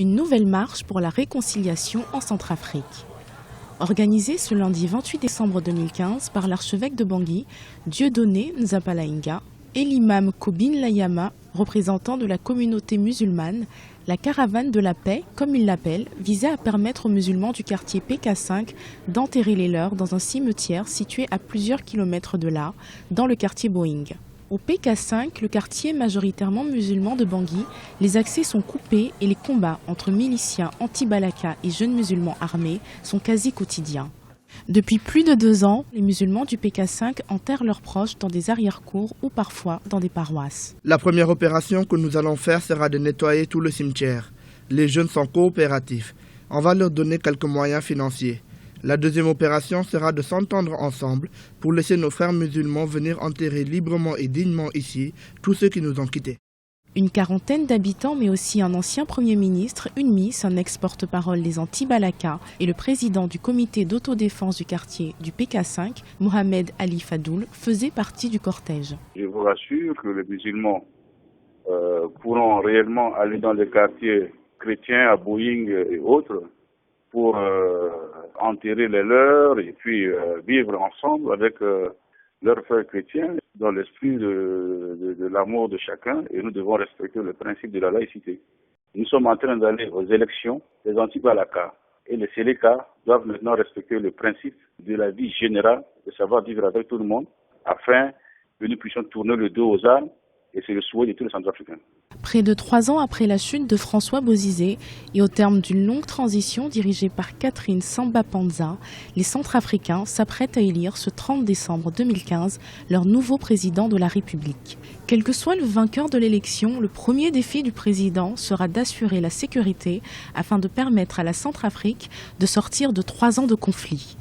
une nouvelle marche pour la réconciliation en Centrafrique. Organisée ce lundi 28 décembre 2015 par l'archevêque de Bangui, Dieudonné Nzapalainga, et l'imam Kobin Layama, représentant de la communauté musulmane, la caravane de la paix, comme ils l'appellent, visait à permettre aux musulmans du quartier PK5 d'enterrer les leurs dans un cimetière situé à plusieurs kilomètres de là, dans le quartier Boeing. Au PK5, le quartier majoritairement musulman de Bangui, les accès sont coupés et les combats entre miliciens anti-Balaka et jeunes musulmans armés sont quasi quotidiens. Depuis plus de 2 ans, les musulmans du PK5 enterrent leurs proches dans des arrière-cours ou parfois dans des paroisses. La première opération que nous allons faire sera de nettoyer tout le cimetière. Les jeunes sont coopératifs. On va leur donner quelques moyens financiers. La deuxième opération sera de s'entendre ensemble pour laisser nos frères musulmans venir enterrer librement et dignement ici tous ceux qui nous ont quittés. Une quarantaine d'habitants, mais aussi un ancien Premier ministre, une miss, un ex-porte-parole des anti-Balaka et le président du comité d'autodéfense du quartier du PK5, Mohamed Ali Fadoul, faisaient partie du cortège. Je vous rassure que les musulmans pourront réellement aller dans les quartiers chrétiens à Boeing et autres pour enterrer les leurs et puis vivre ensemble avec leurs frères chrétiens dans l'esprit de l'amour de chacun, et nous devons respecter le principe de la laïcité. Nous sommes en train d'aller aux élections. Les anti-Balaka et les Séléka doivent maintenant respecter le principe de la vie générale, de savoir vivre avec tout le monde, afin que nous puissions tourner le dos aux armes, et c'est le souhait de tous les Centrafricains. Près de 3 ans après la chute de François Bozizé et au terme d'une longue transition dirigée par Catherine Samba-Panza, les Centrafricains s'apprêtent à élire ce 30 décembre 2015 leur nouveau président de la République. Quel que soit le vainqueur de l'élection, le premier défi du président sera d'assurer la sécurité afin de permettre à la Centrafrique de sortir de 3 ans de conflit.